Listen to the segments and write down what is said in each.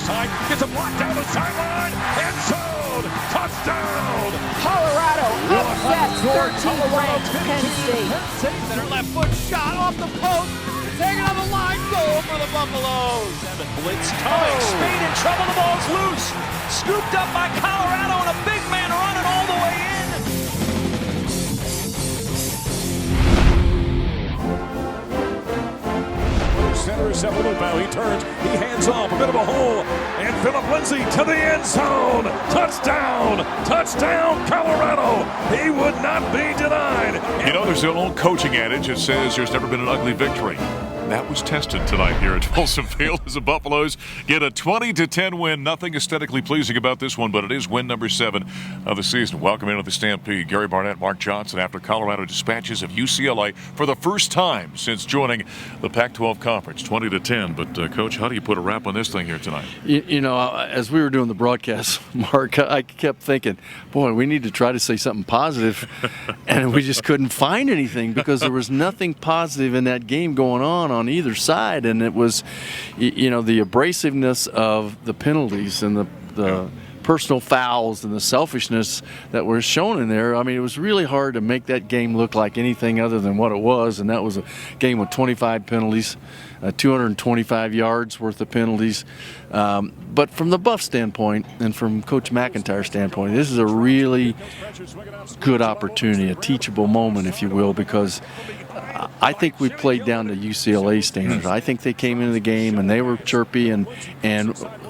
side, gets a block down the sideline, end zone, touchdown! Colorado upsets 13th-ranked Penn State. Center left foot shot off the post, taken on the line, goal for the Buffaloes. Blitz coming, Spade in trouble, the ball's loose, scooped up by Colorado, and a big man running all the way in. Center is Cephalupao. He turns, he hands off, a bit of a hole, and Philip Lindsay to the end zone. Touchdown! Touchdown, Colorado! He would not be denied. You know, there's an old coaching adage that says there's never been an ugly victory. That was tested tonight here at Folsom Field as the Buffaloes get a 20-10 win. Nothing aesthetically pleasing about this one, but it is win number 7 of the season. Welcome into the Stampede. Gary Barnett, Mark Johnson after Colorado dispatches of UCLA for the first time since joining the Pac-12 Conference. 20-10. But, Coach, how do you put a wrap on this thing here tonight? You know, as we were doing the broadcast, Mark, I kept thinking, boy, we need to try to say something positive. And we just couldn't find anything because there was nothing positive in that game going on either side, and it was, you know, the abrasiveness of the penalties and the personal fouls and the selfishness that were shown in there. I mean, it was really hard to make that game look like anything other than what it was, and that was a game with 25 penalties, 225 yards worth of penalties. But from the Buff standpoint and from Coach McIntyre's standpoint, this is a really good opportunity, a teachable moment, if you will, because I think we played down to UCLA standards. I think they came into the game and they were chirpy, and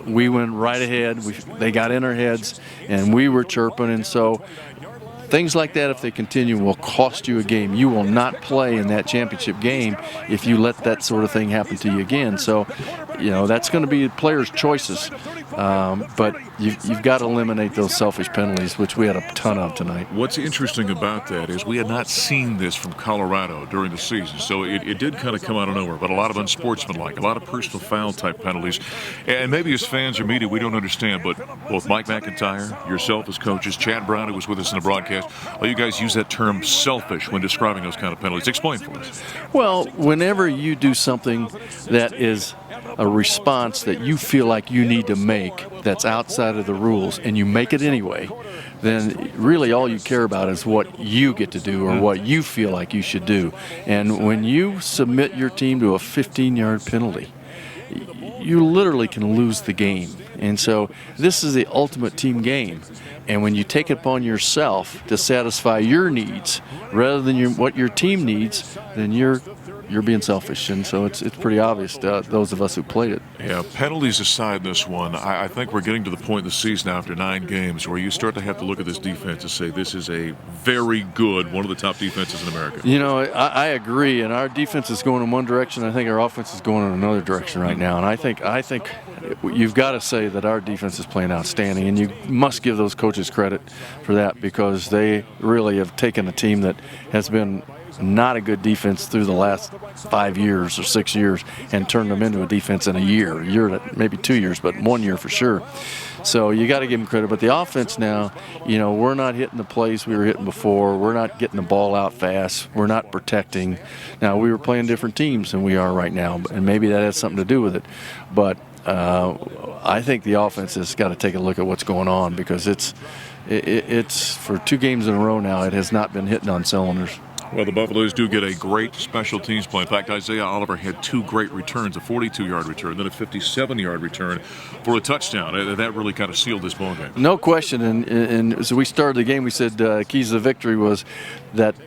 we went right ahead. They got in our heads, and we were chirping. And so things like that, if they continue, will cost you a game. You will not play in that championship game if you let that sort of thing happen to you again. So, you know, that's going to be players' choices. But you've got to eliminate those selfish penalties, which we had a ton of tonight. What's interesting about that is we had not seen this from Colorado during the season, so it did kind of come out of nowhere, but a lot of unsportsmanlike, a lot of personal foul-type penalties. And maybe as fans or media, we don't understand, but both Mike McIntyre, yourself as coaches, Chad Brown, who was with us in the broadcast, all you guys use that term selfish when describing those kind of penalties. Explain for us. Well, whenever you do something that is a response that you feel like you need to make that's outside of the rules, and you make it anyway, then really all you care about is what you get to do or what you feel like you should do. And when you submit your team to a 15-yard penalty, you literally can lose the game. And so this is the ultimate team game. And when you take it upon yourself to satisfy your needs rather than what your team needs, then you're being selfish. And so it's pretty obvious to those of us who played it. Yeah, penalties aside this one, I think we're getting to the point in the season after 9 games where you start to have to look at this defense and say this is a very good, one of the top defenses in America. You know, I agree, and our defense is going in one direction. I think our offense is going in another direction right now. And I think you've got to say that our defense is playing outstanding, and you must give those coaches credit for that because they really have taken a team that has been not a good defense through the last 5 years or 6 years and turned them into a defense in a year, maybe 2 years, but 1 year for sure. So you got to give them credit. But the offense now, you know, we're not hitting the plays we were hitting before. We're not getting the ball out fast. We're not protecting. Now, we were playing different teams than we are right now, and maybe that has something to do with it. But I think the offense has got to take a look at what's going on because it's for 2 games in a row now, it has not been hitting on cylinders. Well, the Buffaloes do get a great special teams play. In fact, Isaiah Oliver had 2 great returns, a 42-yard return, then a 57-yard return for a touchdown. That really kind of sealed this ballgame. No question. And as we started the game, we said keys to victory was that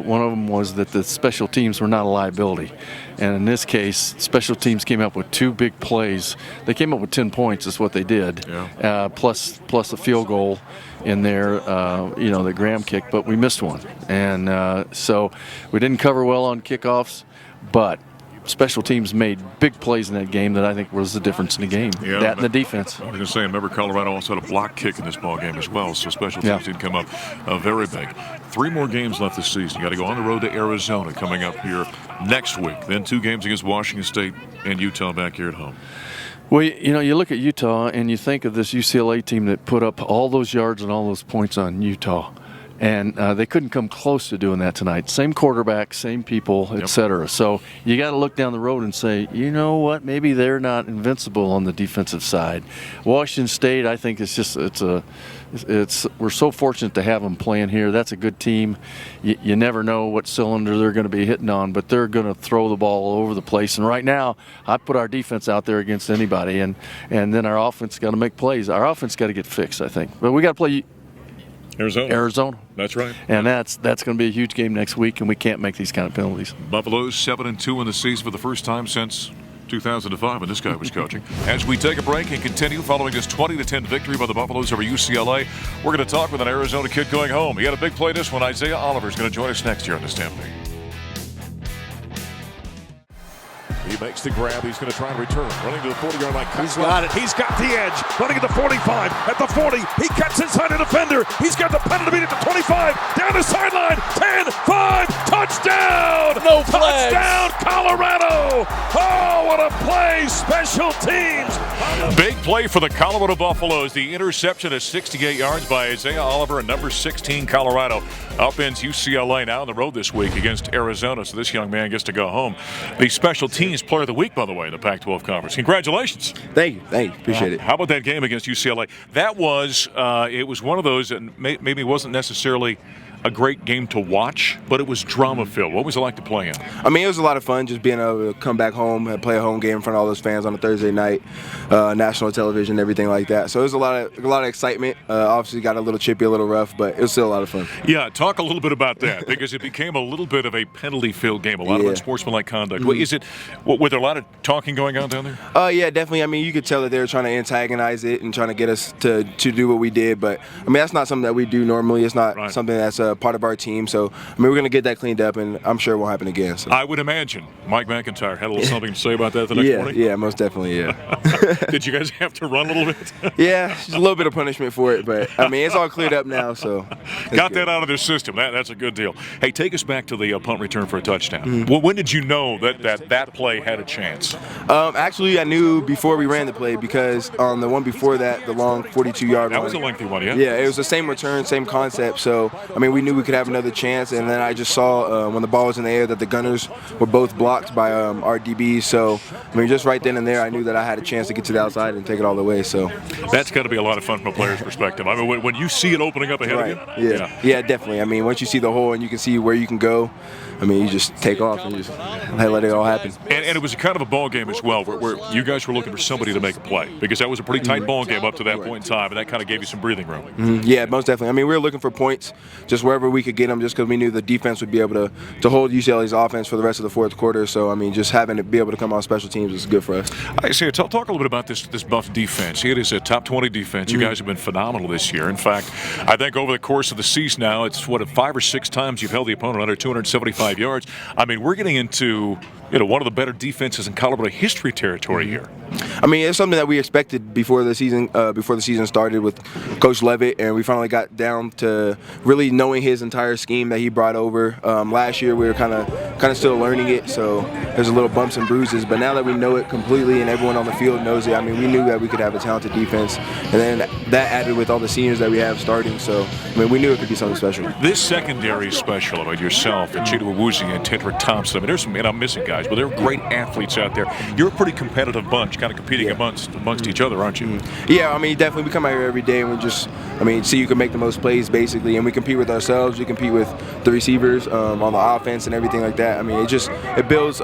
one of them was that the special teams were not a liability. And in this case, special teams came up with 2 big plays. They came up with 10 points is what they did, plus a field goal in there, the Graham kick, but we missed one. And so we didn't cover well on kickoffs, but special teams made big plays in that game that I think was the difference in the game. Yeah, that and the defense. I was going to say, remember Colorado also had a block kick in this ball game as well, so special teams did come up very big. 3 more games left this season. You got to go on the road to Arizona coming up here next week. Then 2 games against Washington State and Utah back here at home. Well, you know, you look at Utah and you think of this UCLA team that put up all those yards and all those points on Utah. And they couldn't come close to doing that tonight. Same quarterback, same people, et cetera. So you got to look down the road and say, you know what, maybe they're not invincible on the defensive side. Washington State, I think we're so fortunate to have them playing here. That's a good team. You never know what cylinder they're going to be hitting on, but they're going to throw the ball all over the place. And right now, I put our defense out there against anybody, and then our offense got to make plays. Our offense got to get fixed, I think. But we got to play Arizona. That's right. And that's going to be a huge game next week, and we can't make these kind of penalties. Buffalo's 7-2 in the season for the first time since 2005 when this guy was coaching. As we take a break and continue following this 20-10 victory by the Buffaloes over UCLA, we're going to talk with an Arizona kid going home. He had a big play this one. Isaiah Oliver's going to join us next year on the Stampede. He makes the grab. He's going to try and return. Running to the 40-yard line. He's got it. He's got the edge. Running at the 45. At the 40. He cuts inside a defender. He's got the penalty to beat at the 25. Down the sideline. 10, 5. Touchdown. No flags. Touchdown, Colorado. Oh, what a play. Special teams. Big play for the Colorado Buffaloes. The interception is 68 yards by Isaiah Oliver and number 16 Colorado. Upends UCLA now on the road this week against Arizona, so this young man gets to go home. The special teams player of the week, by the way, in the Pac-12 Conference. Congratulations. Thank you. Appreciate it. How about that game against UCLA? That was, it was one of those that maybe wasn't necessarily a great game to watch, but it was drama-filled. What was it like to play in? I mean, it was a lot of fun just being able to come back home and play a home game in front of all those fans on a Thursday night, national television, everything like that. So it was a lot of excitement. Obviously got a little chippy, a little rough, but it was still a lot of fun. Yeah, talk a little bit about that because it became a little bit of a penalty-filled game, a lot of unsportsmanlike conduct. Mm-hmm. Was there a lot of talking going on down there? Yeah, definitely. I mean, you could tell that they were trying to antagonize it and trying to get us to do what we did, but I mean, that's not something that we do normally. It's not something that's part of our team. So, I mean, we're going to get that cleaned up, and I'm sure it won't happen again. So. I would imagine. Mike McIntyre had a little something to say about that the next morning? Yeah, most definitely, Did you guys have to run a little bit? Yeah, just a little bit of punishment for it, but, I mean, it's all cleared up now, so. Got that out of their system. That's a good deal. Hey, take us back to the punt return for a touchdown. Mm-hmm. Well, when did you know that play had a chance? Actually, I knew before we ran the play because on the one before that, the long 42-yard run. That was a lengthy one, yeah? Yeah, it was the same return, same concept. So, I mean, we knew we could have another chance, and then I just saw when the ball was in the air that the gunners were both blocked by our DBs. So, I mean, just right then and there, I knew that I had a chance to get to the outside and take it all the way. So that's got to be a lot of fun from a player's perspective. I mean, when you see it opening up ahead of you. Yeah, definitely. I mean, once you see the hole and you can see where you can go, I mean, you just take off and just let it all happen. And it was a kind of a ball game as well, where you guys were looking for somebody to make a play because that was a pretty tight ball game up to that point in time, and that kind of gave you some breathing room. Mm-hmm. Yeah, most definitely. I mean, we were looking for points just wherever we could get them, just because we knew the defense would be able to hold UCLA's offense for the rest of the fourth quarter. So, I mean, just having to be able to come on special teams was good for us. I see. Talk a little bit about this Buff defense. It is a top 20 defense. You guys have been phenomenal this year. In fact, I think over the course of the season now, it's 5 or 6 times you've held the opponent under 275 yards. I mean, we're getting into one of the better defenses in Colorado history territory here. I mean, it's something that we expected before the season started with Coach Levitt, and we finally got down to really knowing his entire scheme that he brought over. Last year we were kind of still learning it, so there's a little bumps and bruises. But now that we know it completely and everyone on the field knows it, I mean, we knew that we could have a talented defense, and then that added with all the seniors that we have starting. So, I mean, we knew it could be something special. This secondary is special. I mean, yourself and Chido Awuzie and Tedrick Thompson. I mean, there's some, and I'm missing guys, but they're great athletes out there. You're a pretty competitive bunch, kind of competing amongst each other, aren't you? Yeah, I mean, definitely. We come out here every day and we just, see who can make the most plays, basically, and we compete with ourselves. We compete with the receivers on the offense and everything like that. I mean, it builds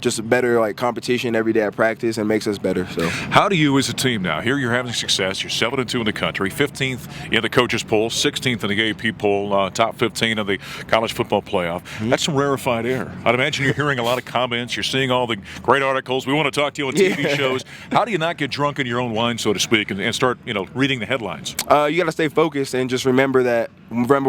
just a better competition every day at practice and makes us better. So, how do you as a team now? Here you're having success. You're 7-2 in the country, 15th in the coaches poll, 16th in the AP poll, top 15 of the college football playoff. That's some rarefied air. I'd imagine you're hearing a lot of comments. You're seeing all the great articles. We want to talk to you on TV shows. How do you not get drunk in your own wine, so to speak, and start reading the headlines? You got to stay focused and just remember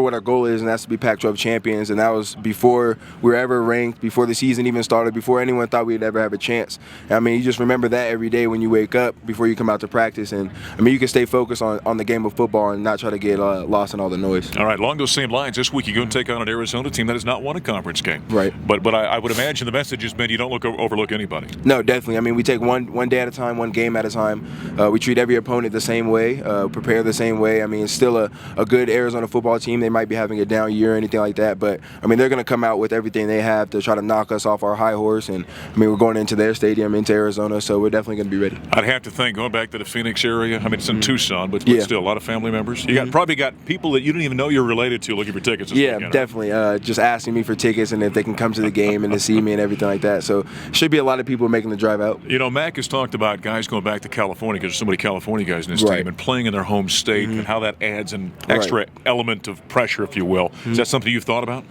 what our goal is, and that's to be Pac-12 champions. And that was before we were ever ranked, before the season even started, before anyone thought we'd ever have a chance. I mean, you just remember that every day when you wake up before you come out to practice. And I mean, you can stay focused on the game of football and not try to get lost in all the noise. All right, along those same lines, this week you're going to take on an Arizona team that has not won a conference game. Right. But I would imagine the message has been you don't overlook anybody. No, definitely. I mean, we take one day at a time, one game at a time. We treat every opponent the same way, prepare the same way. I mean, it's still a good Arizona football basketball team. They might be having a down year or anything like that, but I mean, they're going to come out with everything they have to try to knock us off our high horse. And I mean, we're going into their stadium, into Arizona, so we're definitely going to be ready. I'd have to think, going back to the Phoenix area, I mean, it's in Tucson, but Yeah. still a lot of family members. You probably got people that you didn't even know you're related to looking for tickets this Yeah, weekend. definitely. Just asking me for tickets and if they can come to the game and to see me and everything like that. So should be a lot of people making the drive out. You know, Mac has talked about guys going back to California because there's so many California guys in his Right. team and playing in their home state and how that adds an extra element of pressure, if you will. Is that something you've thought about?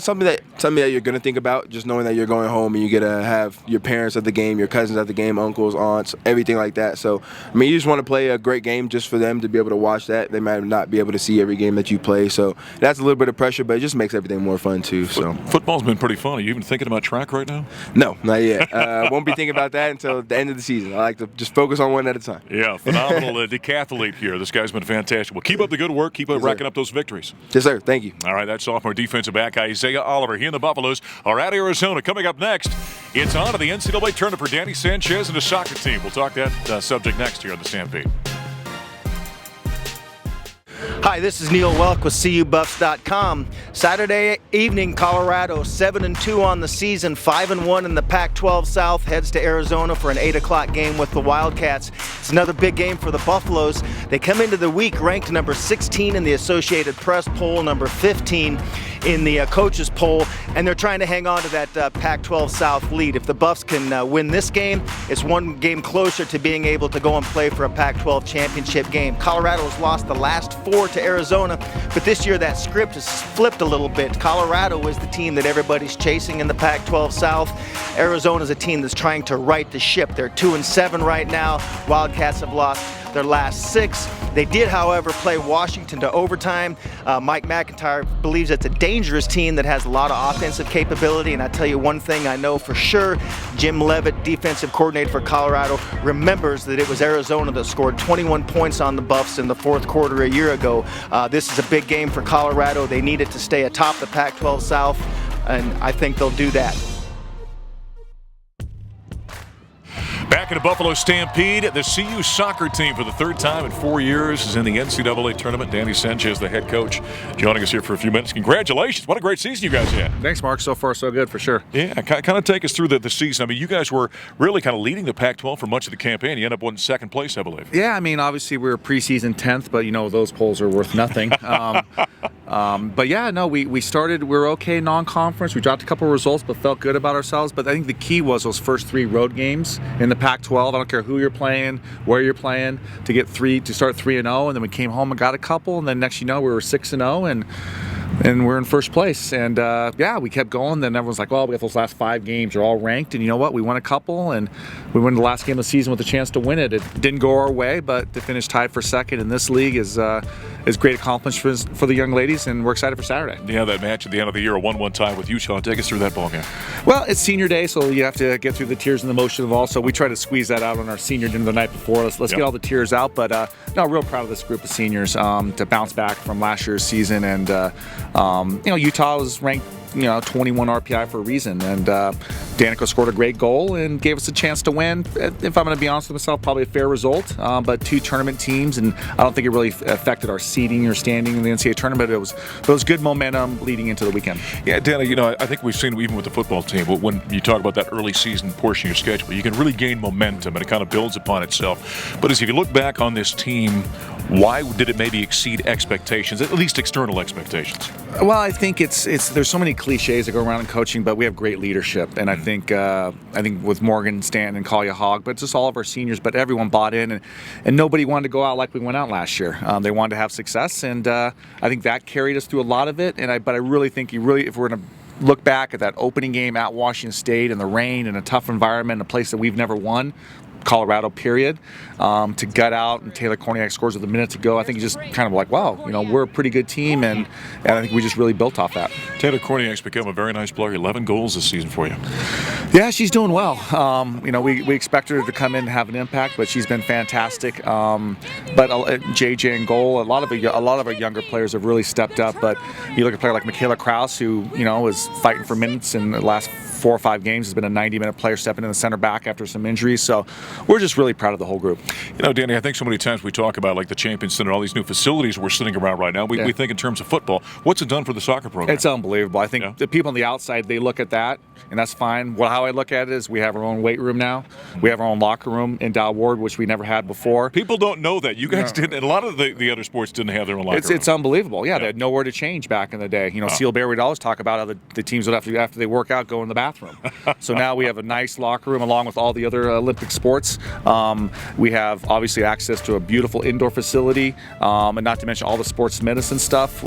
Something that you're gonna think about, just knowing that you're going home and you get to have your parents at the game, your cousins at the game, uncles, aunts, everything like that. So I mean, you just want to play a great game just for them to be able to watch that. They might not be able to see every game that you play, so that's a little bit of pressure, but it just makes everything more fun too. So Football's been pretty fun. Are you even thinking about track right now? no, not yet. Won't be thinking about that until the end of the season. I like to just focus on one at a time. Yeah, phenomenal decathlete here. This guy's been fantastic. Well, keep up the good work. Keep racking up those victories. Yes, sir. Thank you. All right, that's sophomore defensive back Isaiah Oliver. He and the Buffaloes are at Arizona. Coming up next, it's on to the NCAA tournament for Danny Sanchez and his soccer team. We'll talk that subject next here on the Stampede. Hi, this is Neill Woelk with CUBuffs.com. Saturday evening, Colorado 7-2 on the season, 5-1 in the Pac-12 South, heads to Arizona for an 8 o'clock game with the Wildcats. It's another big game for the Buffaloes. They come into the week ranked number 16 in the Associated Press poll, number 15 in the coaches poll, and they're trying to hang on to that Pac-12 South lead. If the Buffs can win this game, it's one game closer to being able to go and play for a Pac-12 championship game. Colorado has lost the last 4 to Arizona, but this year that script has flipped a little bit. Colorado is the team that everybody's chasing in the Pac-12 South. Arizona's a team that's trying to right the ship. They're 2-7 right now. Wildcats have lost their last 6. They did, however, play Washington to overtime. Mike McIntyre believes it's a dangerous team that has a lot of offensive capability, and I tell you one thing I know for sure, Jim Leavitt, defensive coordinator for Colorado, remembers that it was Arizona that scored 21 points on the Buffs in the fourth quarter a year ago. This is a big game for Colorado. They needed to stay atop the Pac-12 South, and I think they'll do that. Back in the Buffalo Stampede, the CU soccer team for the third time in 4 years is in the NCAA tournament. Danny Sanchez, the head coach, joining us here for a few minutes. Congratulations. What a great season you guys had. Thanks, Mark. So far, so good, for sure. Yeah, kind of take us through the season. I mean, you guys were really kind of leading the Pac-12 for much of the campaign. You ended up winning second place, I believe. Yeah, I mean, obviously we were preseason 10th, but, you know, those polls are worth nothing. But, yeah, no, we started, we were okay non-conference. We dropped a couple of results, but felt good about ourselves. But I think the key was those first 3 road games in the Pac-12. I don't care who you're playing, where you're playing, to start 3-0, and then we came home and got a couple, and then next you know we were 6-0, and we're in first place. And yeah, we kept going. Then everyone's like, well, we got those last 5 games, they're all ranked, and you know what? We won a couple, and we won the last game of the season with a chance to win it. It didn't go our way, but to finish tied for second in this league is great accomplishment for the young ladies, and we're excited for Saturday. Yeah, that match at the end of the year, a 1-1 tie with Utah. Take us through that ball game. Well, it's senior day, so you have to get through the tears and the emotion of all. So we try to squeeze that out on our senior dinner the night before. Let's get all the tears out. But no, real proud of this group of seniors to bounce back from last year's season. And you know, Utah was ranked 21 RPI for a reason, and Danica scored a great goal and gave us a chance to win. If I'm going to be honest with myself, probably a fair result, but 2 tournament teams, and I don't think it really affected our seeding or standing in the NCAA tournament. It was good momentum leading into the weekend. Yeah, Danny, I think we've seen even with the football team, when you talk about that early season portion of your schedule, you can really gain momentum and it kind of builds upon itself. But as if you look back on this team, why did it maybe exceed expectations, at least external expectations? Well, I think there's so many cliches that go around in coaching, but we have great leadership, and I think with Morgan Stanton and Collier Hogg, but just all of our seniors, but everyone bought in, and nobody wanted to go out like we went out last year. They wanted to have success, and I think that carried us through a lot of it. But I really think if we're going to look back at that opening game at Washington State in the rain in a tough environment, a place that we've never won, Colorado, period, to gut out, and Taylor Korniak scores with a minute to go. I think just kind of like, wow, we're a pretty good team, and I think we just really built off that. Taylor Korniak's become a very nice player. 11 goals this season for you. Yeah, she's doing well. We expect her to come in and have an impact, but she's been fantastic. But JJ and goal, a lot of our younger players have really stepped up. But you look at a player like Michaela Krause, who is fighting for minutes in the last 4 or 5 games, has been a 90-minute player stepping in the center back after some injuries. So we're just really proud of the whole group. You know, Danny, I think so many times we talk about like the Champions Center, all these new facilities we're sitting around right now. We think in terms of football. What's it done for the soccer program? It's unbelievable. I think the people on the outside, they look at that, and that's fine. Well, how I look at it is we have our own weight room now. We have our own locker room in Dow Ward, which we never had before. People don't know that. You guys didn't, and a lot of the other sports didn't have their own locker room. It's unbelievable. Yeah, they had nowhere to change back in the day. You know, Seal Bear would always talk about how the teams would have to, after they work out, go in the bathroom. So now we have a nice locker room along with all the other Olympic sports. We have obviously access to a beautiful indoor facility, and not to mention all the sports medicine stuff.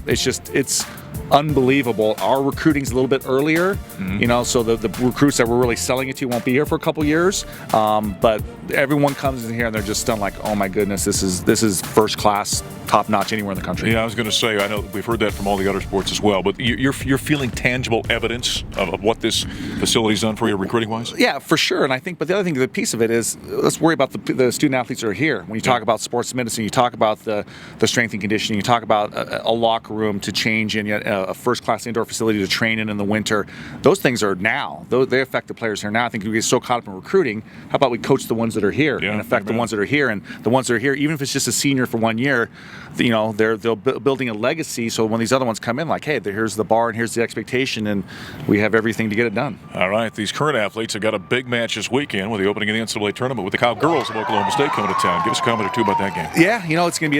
It's unbelievable. Our recruiting's a little bit earlier, you know, so the recruits that we're really selling it to won't be here for a couple years. But everyone comes in here and they're just stunned, like, oh my goodness, this is first class, top notch anywhere in the country. Yeah, I was going to say, I know we've heard that from all the other sports as well, but you're feeling tangible evidence of what this facility's done for you recruiting wise? Yeah, for sure. And I think, but the other thing, the piece of it is, let's worry about the student athletes that are here. When you talk about sports medicine, you talk about the strength and conditioning, you talk about a locker room to change in, a first class indoor facility to train in the winter. Those things are now. They affect the players here now. I think we get so caught up in recruiting. How about we coach the ones that are here and affect the ones that are here? And the ones that are here, even if it's just a senior for 1 year, you know, they're building a legacy. So when these other ones come in, like, hey, here's the bar and here's the expectation, and we have everything to get it done. All right, these current athletes have got a big match this weekend with the opening of the NCAA tournament with the Cowgirls of Oklahoma State coming to town. Give us a comment or two about that game. Yeah, you know, it's gonna be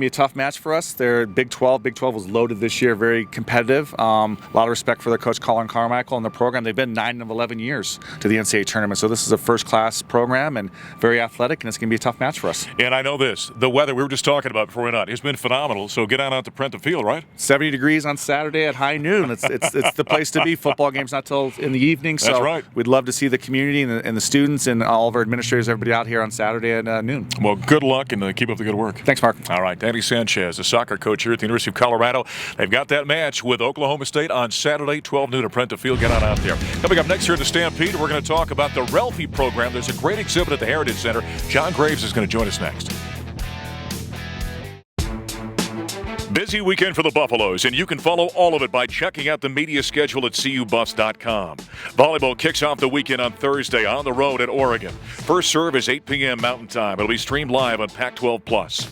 a tough match for us. They're Big 12. Big 12 was loaded this year, very competitive. A lot of respect for their coach Colin Carmichael and the program. They've been 9 of 11 years to the NCAA tournament, so this is a first-class program and very athletic, and it's gonna be a tough match for us. And I know this: the weather we were just talking about before we went out, it's been phenomenal. So get on out to Prenta Field, right? 70 degrees on Saturday at high noon. It's the place to be. Football game's not till in the evening, so that's right. We'd love to see the community and the students and all of our administrators, everybody out here on Saturday at noon. Well, good luck and keep up the good work. Thanks, Mark. All right, Danny Sanchez, the soccer coach here at the University of Colorado. They've got that match with Oklahoma State on Saturday, 12 noon at Prenta Field. Get on out there. Coming up next here at the Stampede, we're going to talk about the Ralphie program. There's a great exhibit at the Heritage Center. John Graves is going to join us next. Busy weekend for the Buffaloes, and you can follow all of it by checking out the media schedule at cubuffs.com. Volleyball kicks off the weekend on Thursday on the road at Oregon. First serve is 8 p.m. Mountain Time. It'll be streamed live on Pac-12+.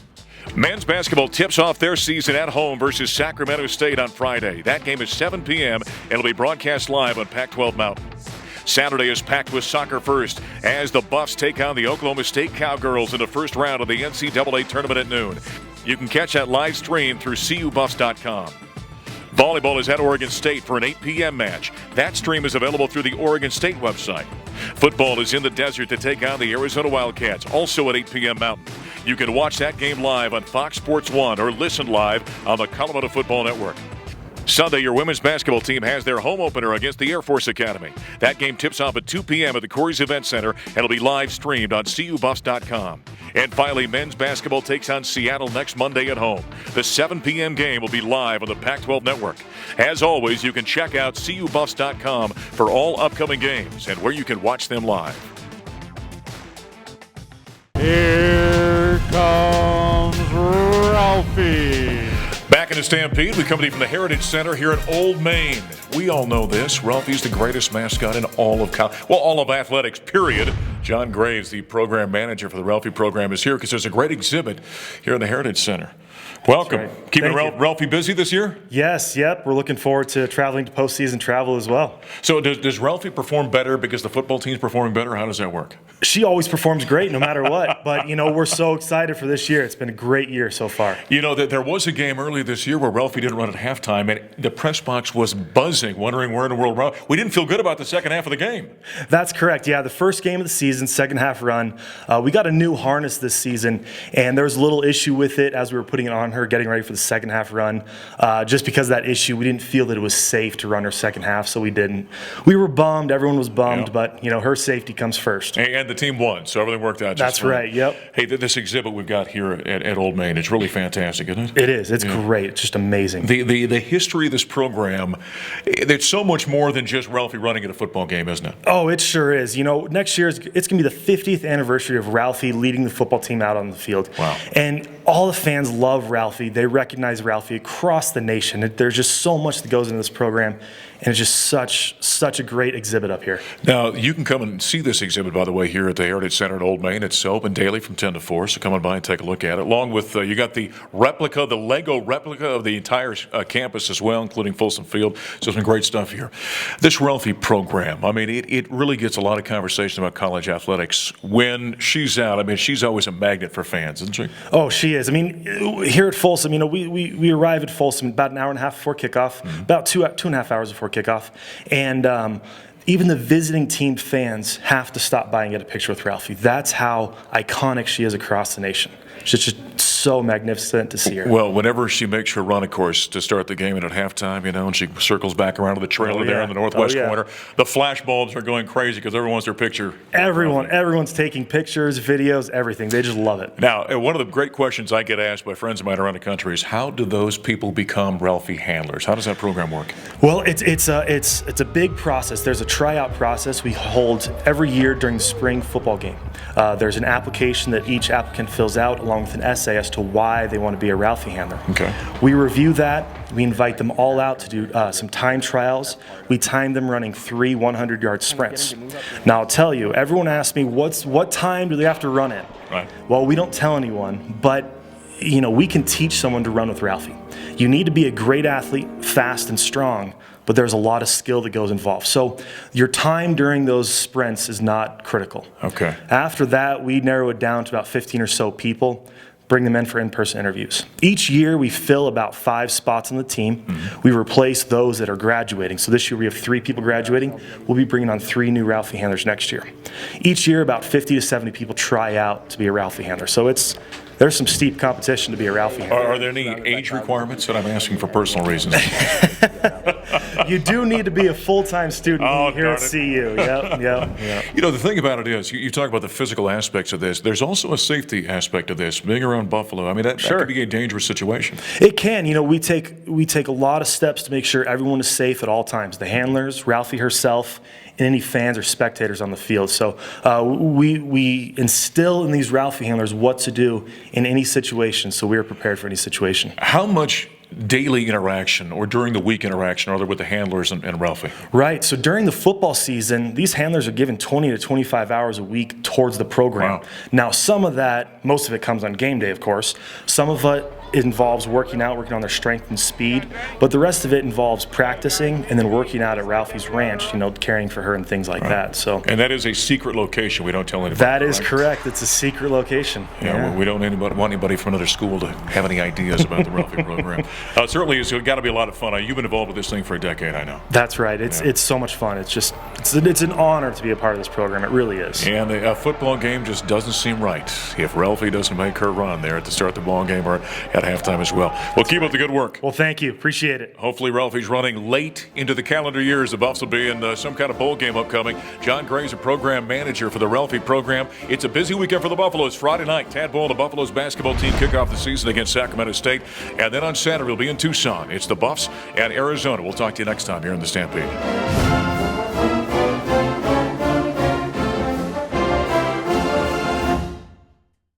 Men's basketball tips off their season at home versus Sacramento State on Friday. That game is 7 p.m. and it'll be broadcast live on Pac-12 Mountain. Saturday is packed with soccer first as the Buffs take on the Oklahoma State Cowgirls in the first round of the NCAA tournament at noon. You can catch that live stream through cubuffs.com. Volleyball is at Oregon State for an 8 p.m. match. That stream is available through the Oregon State website. Football is in the desert to take on the Arizona Wildcats, also at 8 p.m. Mountain. You can watch that game live on Fox Sports 1 or listen live on the Colorado Football Network. Sunday, your women's basketball team has their home opener against the Air Force Academy. That game tips off at 2 p.m. at the Corey's Event Center and will be live streamed on cubuffs.com. And finally, men's basketball takes on Seattle next Monday at home. The 7 p.m. game will be live on the Pac-12 Network. As always, you can check out cubuffs.com for all upcoming games and where you can watch them live. Here comes Ralphie. Back in the Stampede, we come to you from the Heritage Center here at Old Main. We all know this. Ralphie's the greatest mascot in all of all of athletics, period. John Graves, the program manager for the Ralphie program, is here because there's a great exhibit here in the Heritage Center. Welcome. Right. Keeping Ralphie busy this year? Yes, yep. We're looking forward to traveling to postseason travel as well. So does Ralphie perform better because the football team's performing better? How does that work? She always performs great no matter what. But, you know, we're so excited for this year. It's been a great year so far. You know, there was a game early this year where Ralphie didn't run at halftime, and the press box was buzzing, wondering where in the world Ralphie. We didn't feel good about the second half of the game. That's correct. Yeah, the first game of the season, second half run. We got a new harness this season, and there was a little issue with it as we were putting it on her, getting ready for the second half run. Just because of that issue, we didn't feel that it was safe to run her second half, so we didn't. We were bummed. Everyone was bummed, yeah. But, you know, her safety comes first. And the team won, so everything worked out just That's fine. right, yep. Hey, this exhibit we've got here at Old Main, it's really fantastic, isn't it? It is. It's great. It's just amazing. The history of this program, there's so much more than just Ralphie running at a football game, isn't it? Oh, it sure is. You know, next year it's going to be the 50th anniversary of Ralphie leading the football team out on the field. Wow. And all the fans love Ralphie. They recognize Ralphie across the nation. There's just so much that goes into this program, and it's just such a great exhibit up here. Now, you can come and see this exhibit, by the way, here at the Heritage Center in Old Main. It's open daily from 10 to 4, so come on by and take a look at it. Along with, you got the Lego replica of the entire campus as well, including Folsom Field. So some great stuff here. This Ralphie program, I mean, it really gets a lot of conversation about college athletics. When she's out, I mean, she's always a magnet for fans, isn't she? Oh, she is. I mean, here at Folsom, you know, we arrive at Folsom about an hour and a half before kickoff, about two and a half hours before kickoff, and even the visiting team fans have to stop by and get a picture with Ralphie. That's how iconic she is across the nation. She's just so magnificent to see her. Well, whenever she makes her run, of course, to start the game and at halftime, you know, and she circles back around to the trailer there in the northwest corner, the flash bulbs are going crazy because everyone wants their picture. Everyone's taking pictures, videos, everything. They just love it. Now, one of the great questions I get asked by friends of mine around the country is, how do those people become Ralphie handlers? How does that program work? Well, it's a big process. There's a tryout process we hold every year during the spring football game. There's an application that each applicant fills out along with an essay as to why they want to be a Ralphie handler. Okay. We review that. We invite them all out to do some time trials. We time them running 3 100-yard sprints. Now, I'll tell you, everyone asks me, what time do they have to run in? Right. Well, we don't tell anyone, but you know, we can teach someone to run with Ralphie. You need to be a great athlete, fast and strong, but there's a lot of skill that goes involved. So your time during those sprints is not critical. Okay. After that, we narrow it down to about 15 or so people, bring them in for in-person interviews. Each year, we fill about 5 spots on the team. We replace those that are graduating. So this year, we have 3 people graduating. We'll be bringing on 3 new Ralphie handlers next year. Each year, about 50 to 70 people try out to be a Ralphie handler. So there's some steep competition to be a Ralphie handler. Are there any age requirements that I'm asking for personal reasons? You do need to be a full-time student here at CU. Yep. You know, the thing about it is, you talk about the physical aspects of this. There's also a safety aspect of this. Being around Buffalo, I mean, that could be a dangerous situation. It can. You know, we take a lot of steps to make sure everyone is safe at all times. The handlers, Ralphie herself, and any fans or spectators on the field. So we instill in these Ralphie handlers what to do in any situation, so we are prepared for any situation. How much daily interaction or during the week interaction are there with the handlers and Ralphie? Right. So during the football season, these handlers are given 20 to 25 hours a week towards the program. Wow. Now, some of that, most of it comes on game day, of course. Some of it involves working on their strength and speed, but the rest of it involves practicing and then working out at Ralphie's ranch, you know, caring for her and things like that. So. And that is a secret location. We don't tell anybody. That is correct. It's a secret location. Yeah. We don't want anybody from another school to have any ideas about the Ralphie program. It certainly is. It's got to be a lot of fun. You've been involved with this thing for a decade, I know. That's right. It's so much fun. It's an honor to be a part of this program. It really is. And a football game just doesn't seem right if Ralphie doesn't make her run there at the start of the ball game or at halftime as well. Well, keep up the good work. Well, thank you. Appreciate it. Hopefully Ralphie's running late into the calendar years. The Buffs will be in some kind of bowl game upcoming. John Gray's a program manager for the Ralphie program. It's a busy weekend for the Buffaloes. Friday night, Tadpole, the Buffaloes basketball team, kick off the season against Sacramento State. And then on Saturday, we'll be in Tucson. It's the Buffs and Arizona. We'll talk to you next time here in the Stampede.